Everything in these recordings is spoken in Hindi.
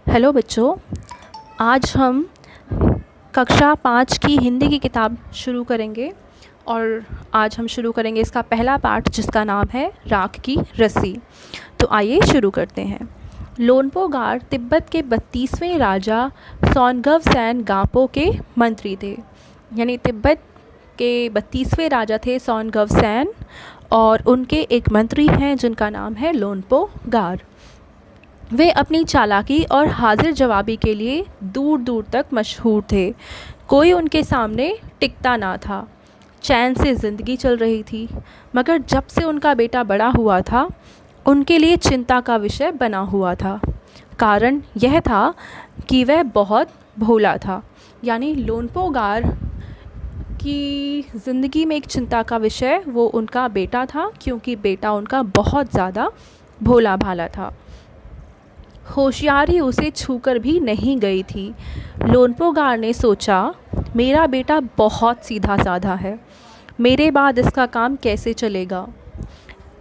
हेलो बच्चों। आज हम कक्षा 5 की हिंदी की किताब शुरू करेंगे और आज हम शुरू करेंगे इसका पहला पाठ जिसका नाम है राख की रस्सी। तो आइए शुरू करते हैं। लोनपो गार तिब्बत के 32वें राजा सौनगवसेन गापो के मंत्री थे। यानी तिब्बत के 32वें राजा थे सौनगवसेन और उनके एक मंत्री हैं जिनका नाम है लोनपो गार। वे अपनी चालाकी और हाजिर जवाबी के लिए दूर दूर तक मशहूर थे। कोई उनके सामने टिकता ना था। चैन से ज़िंदगी चल रही थी, मगर जब से उनका बेटा बड़ा हुआ था उनके लिए चिंता का विषय बना हुआ था। कारण यह था कि वह बहुत भोला था। यानी लोनपो गार की ज़िंदगी में एक चिंता का विषय वो उनका बेटा था, क्योंकि बेटा उनका बहुत ज़्यादा भोला भाला था। होशियारी उसे छूकर भी नहीं गई थी। लोनपो गार ने सोचा, मेरा बेटा बहुत सीधा साधा है, मेरे बाद इसका काम कैसे चलेगा।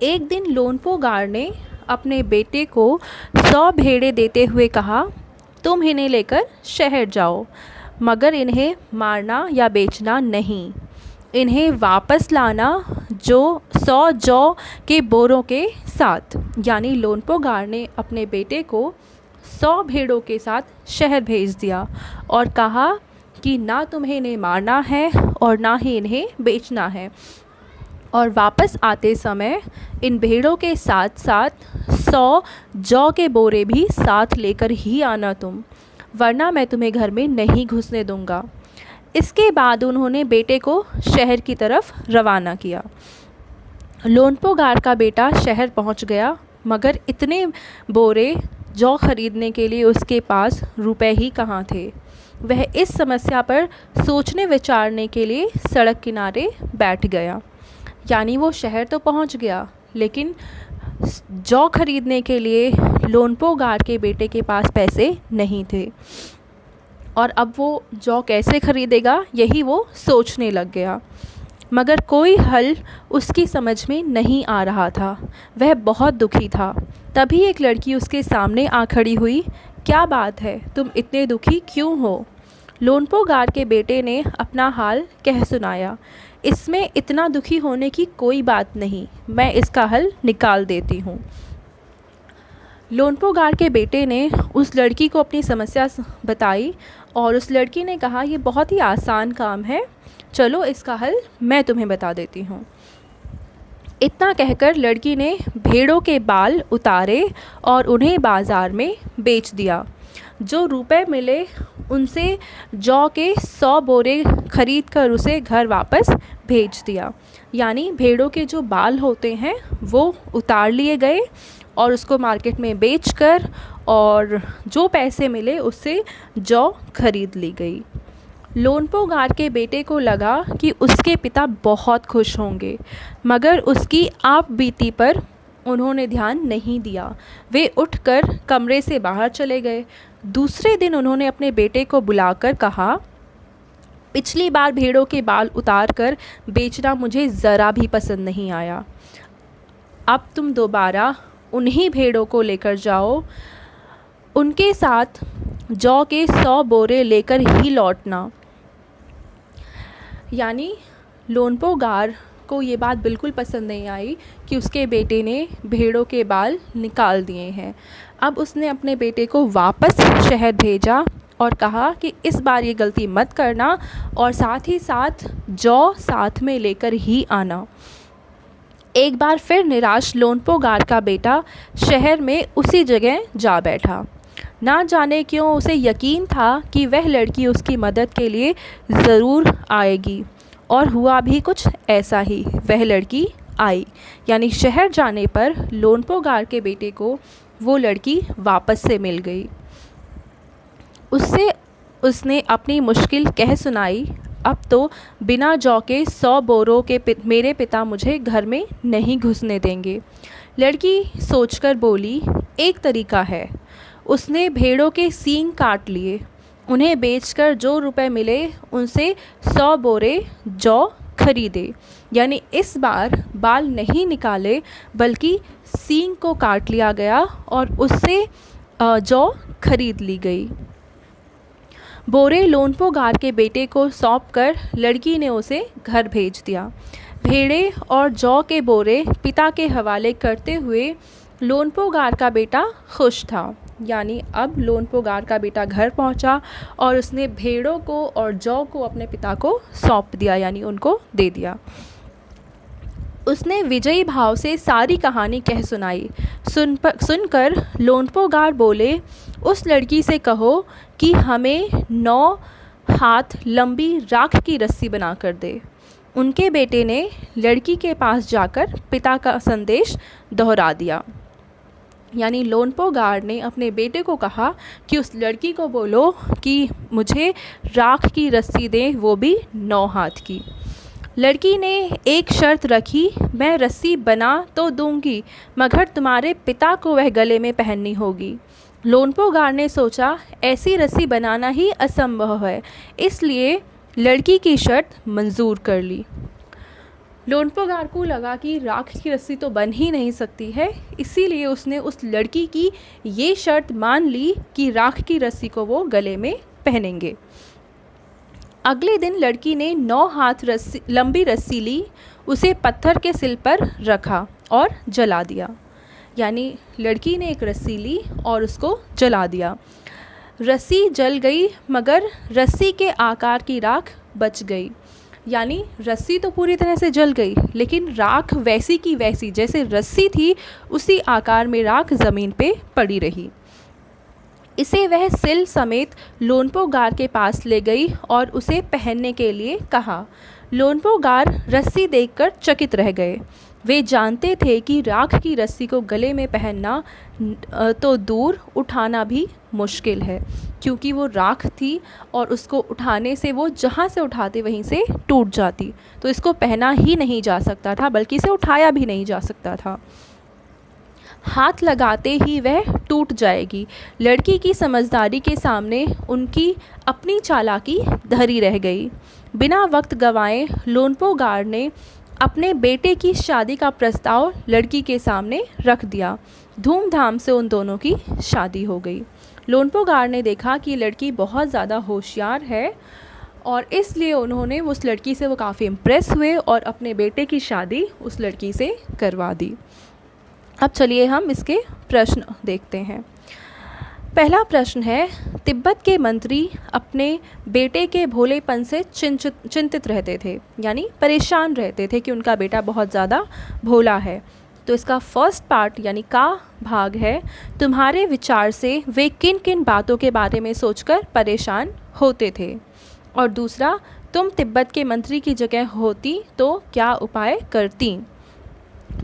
एक दिन लोनपो गार ने अपने बेटे को 100 भेड़ें देते हुए कहा, तुम इन्हें लेकर शहर जाओ, मगर इन्हें मारना या बेचना नहीं। इन्हें वापस लाना जो 100 जौ के बोरों के साथ। यानी लोनपो गार ने अपने बेटे को 100 भेड़ों के साथ शहर भेज दिया और कहा कि ना तुम्हें इन्हें मारना है और ना ही इन्हें बेचना है, और वापस आते समय इन भेड़ों के साथ साथ 100 जौ के बोरे भी साथ लेकर ही आना तुम, वरना मैं तुम्हें घर में नहीं घुसने दूंगा। इसके बाद उन्होंने बेटे को शहर की तरफ रवाना किया। लोनपो गार का बेटा शहर पहुंच गया, मगर इतने बोरे जौ खरीदने के लिए उसके पास रुपए ही कहाँ थे। वह इस समस्या पर सोचने विचारने के लिए सड़क किनारे बैठ गया। यानी वो शहर तो पहुंच गया, लेकिन जौ खरीदने के लिए लोनपो गार के बेटे के पास पैसे नहीं थे, और अब वो जौ कैसे खरीदेगा यही वो सोचने लग गया। मगर कोई हल उसकी समझ में नहीं आ रहा था। वह बहुत दुखी था। तभी एक लड़की उसके सामने आ खड़ी हुई। क्या बात है, तुम इतने दुखी क्यों हो? लोनपो गार के बेटे ने अपना हाल कह सुनाया। इसमें इतना दुखी होने की कोई बात नहीं, मैं इसका हल निकाल देती हूँ। लोनपो गार के बेटे ने उस लड़की को अपनी समस्या बताई और उस लड़की ने कहा, ये बहुत ही आसान काम है, चलो इसका हल मैं तुम्हें बता देती हूँ। इतना कहकर लड़की ने भेड़ों के बाल उतारे और उन्हें बाज़ार में बेच दिया। जो रुपए मिले उनसे जौ के 100 बोरे खरीद कर उसे घर वापस भेज दिया। यानी भेड़ों के जो बाल होते हैं वो उतार लिए गए और उसको मार्केट में बेचकर और जो पैसे मिले उससे जौ खरीद ली गई। लोनपो गार के बेटे को लगा कि उसके पिता बहुत खुश होंगे, मगर उसकी आप बीती पर उन्होंने ध्यान नहीं दिया। वे उठकर कमरे से बाहर चले गए। दूसरे दिन उन्होंने अपने बेटे को बुलाकर कहा, पिछली बार भेड़ों के बाल उतार कर बेचना मुझे ज़रा भी पसंद नहीं आया। अब तुम दोबारा उन्हीं भेड़ों को लेकर जाओ, उनके साथ जौ के 100 बोरे लेकर ही लौटना। यानी लोनपो गार को ये बात बिल्कुल पसंद नहीं आई कि उसके बेटे ने भेड़ों के बाल निकाल दिए हैं। अब उसने अपने बेटे को वापस शहर भेजा और कहा कि इस बार ये गलती मत करना और साथ ही साथ जौ साथ में लेकर ही आना। एक बार फिर निराश लोनपो गार का बेटा शहर में उसी जगह जा बैठा। ना जाने क्यों उसे यकीन था कि वह लड़की उसकी मदद के लिए ज़रूर आएगी, और हुआ भी कुछ ऐसा ही। वह लड़की आई। यानी शहर जाने पर लोनपो गार के बेटे को वो लड़की वापस से मिल गई। उसने अपनी मुश्किल कह सुनाई। अब तो बिना जौ के 100 बोरों के मेरे पिता मुझे घर में नहीं घुसने देंगे। लड़की सोचकर बोली, एक तरीका है। उसने भेड़ों के सींग काट लिए, उन्हें बेचकर जो रुपए मिले उनसे 100 बोरे जौ खरीदे। यानी इस बार बाल नहीं निकाले बल्कि सींग को काट लिया गया और उससे जौ खरीद ली गई। बोरे लोनपो गार के बेटे को सौंपकर लड़की ने उसे घर भेज दिया। भेड़े और जौ के बोरे पिता के हवाले करते हुए लोनपो गार का बेटा खुश था। यानी अब लोनपो गार का बेटा घर पहुंचा और उसने भेड़ों को और जौ को अपने पिता को सौंप दिया, यानी उनको दे दिया। उसने विजयी भाव से सारी कहानी कह सुनाई। सुनकर लोनपो गार बोले, उस लड़की से कहो कि हमें 9 हाथ लंबी राख की रस्सी बना कर दे। उनके बेटे ने लड़की के पास जाकर पिता का संदेश दोहरा दिया। यानी लोनपो गार ने अपने बेटे को कहा कि उस लड़की को बोलो कि मुझे राख की रस्सी दे, वो भी 9 हाथ की। लड़की ने एक शर्त रखी, मैं रस्सी बना तो दूंगी मगर तुम्हारे पिता को वह गले में पहननी होगी। लोनपो गार ने सोचा ऐसी रस्सी बनाना ही असंभव है, इसलिए लड़की की शर्त मंजूर कर ली। लोनपो गार को लगा कि राख की रस्सी तो बन ही नहीं सकती है, इसीलिए उसने उस लड़की की ये शर्त मान ली कि राख की रस्सी को वो गले में पहनेंगे। अगले दिन लड़की ने 9 हाथ लंबी रस्सी ली, उसे पत्थर के सिल पर रखा और जला दिया। यानी लड़की ने एक रस्सी ली और उसको जला दिया। रस्सी जल गई मगर रस्सी के आकार की राख बच गई। यानी रस्सी तो पूरी तरह से जल गई, लेकिन राख वैसी की वैसी जैसे रस्सी थी उसी आकार में राख ज़मीन पे पड़ी रही। इसे वह सिल समेत लोनपो गार के पास ले गई और उसे पहनने के लिए कहा। लोनपो गार रस्सी देखकर चकित रह गए। वे जानते थे कि राख की रस्सी को गले में पहनना तो दूर, उठाना भी मुश्किल है, क्योंकि वो राख थी और उसको उठाने से वो जहाँ से उठाते वहीं से टूट जाती। तो इसको पहना ही नहीं जा सकता था, बल्कि इसे उठाया भी नहीं जा सकता था। हाथ लगाते ही वह टूट जाएगी। लड़की की समझदारी के सामने उनकी अपनी चालाकी धरी रह गई। बिना वक्त गंवाए लोनपो गार ने अपने बेटे की शादी का प्रस्ताव लड़की के सामने रख दिया। धूमधाम से उन दोनों की शादी हो गई। लोनपो गार ने देखा कि लड़की बहुत ज़्यादा होशियार है और इसलिए उन्होंने उस लड़की से वो काफ़ी इम्प्रेस हुए और अपने बेटे की शादी उस लड़की से करवा दी। अब चलिए हम इसके प्रश्न देखते हैं। पहला प्रश्न है, तिब्बत के मंत्री अपने बेटे के भोलेपन से चिंतित रहते थे, यानी परेशान रहते थे कि उनका बेटा बहुत ज़्यादा भोला है। तो इसका फर्स्ट पार्ट यानी का भाग है, तुम्हारे विचार से वे किन किन बातों के बारे में सोचकर परेशान होते थे। और दूसरा, तुम तिब्बत के मंत्री की जगह होती तो क्या उपाय करती।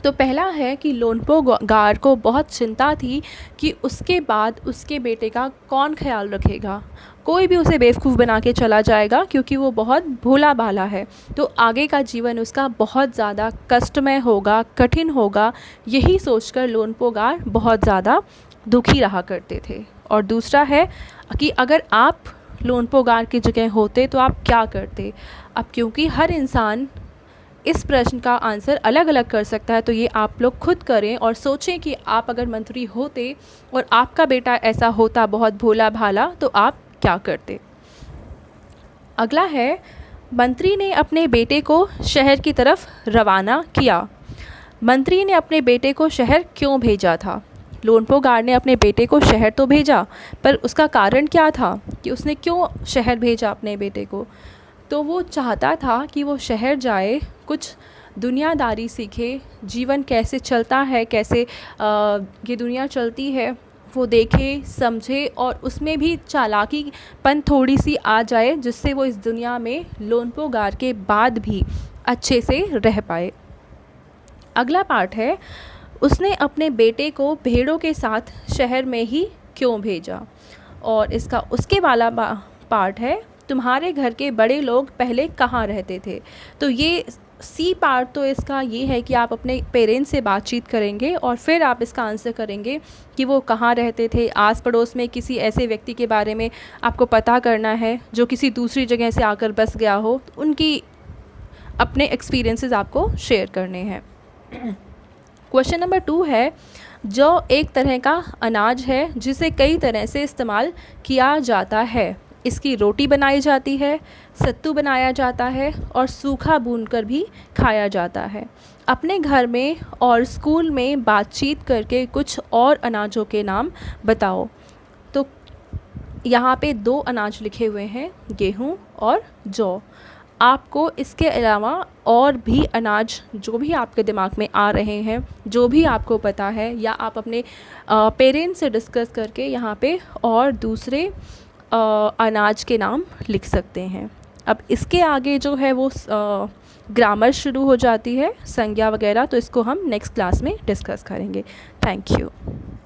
तो पहला है कि लोनपो गार को बहुत चिंता थी कि उसके बाद उसके बेटे का कौन ख्याल रखेगा। कोई भी उसे बेवकूफ़ बना के चला जाएगा क्योंकि वो बहुत भोला भाला है, तो आगे का जीवन उसका बहुत ज़्यादा कष्टमय होगा, कठिन होगा। यही सोचकर लोनपो गार बहुत ज़्यादा दुखी रहा करते थे। और दूसरा है कि अगर आप लोनपो गार की जगह होते तो आप क्या करते। अब क्योंकि हर इंसान इस प्रश्न का आंसर अलग अलग कर सकता है, तो ये आप लोग खुद करें और सोचें कि आप अगर मंत्री होते और आपका बेटा ऐसा होता बहुत भोला भाला, तो आप क्या करते। अगला है, मंत्री ने अपने बेटे को शहर की तरफ रवाना किया। मंत्री ने अपने बेटे को शहर क्यों भेजा था। लोनपो गार ने अपने बेटे को शहर तो भेजा, पर उसका कारण क्या था कि उसने क्यों शहर भेजा अपने बेटे को। तो वो चाहता था कि वो शहर जाए, कुछ दुनियादारी सीखे, जीवन कैसे चलता है, कैसे ये दुनिया चलती है वो देखे समझे और उसमें भी चालाकीपन थोड़ी सी आ जाए, जिससे वो इस दुनिया में लोनपो गार के बाद भी अच्छे से रह पाए। अगला पार्ट है, उसने अपने बेटे को भेड़ों के साथ शहर में ही क्यों भेजा। और इसका उसके वाला पार्ट है, तुम्हारे घर के बड़े लोग पहले कहाँ रहते थे। तो ये सी पार्ट तो इसका ये है कि आप अपने पेरेंट्स से बातचीत करेंगे और फिर आप इसका आंसर करेंगे कि वो कहाँ रहते थे। आस पड़ोस में किसी ऐसे व्यक्ति के बारे में आपको पता करना है जो किसी दूसरी जगह से आकर बस गया हो, तो उनकी अपने एक्सपीरियंसेस आपको शेयर करने हैं। क्वेश्चन नंबर 2 है, जौ एक तरह का अनाज है जिसे कई तरह से इस्तेमाल किया जाता है। इसकी रोटी बनाई जाती है, सत्तू बनाया जाता है और सूखा भूनकर भी खाया जाता है। अपने घर में और स्कूल में बातचीत करके कुछ और अनाजों के नाम बताओ। तो यहाँ पे 2 अनाज लिखे हुए हैं, गेहूँ और जौ। आपको इसके अलावा और भी अनाज जो भी आपके दिमाग में आ रहे हैं, जो भी आपको पता है, या आप अपने पेरेंट्स से डिस्कस करके यहाँ पे और दूसरे अनाज के नाम लिख सकते हैं। अब इसके आगे जो है वो ग्रामर शुरू हो जाती है, संज्ञा वगैरह, तो इसको हम नेक्स्ट क्लास में डिस्कस करेंगे। Thank you.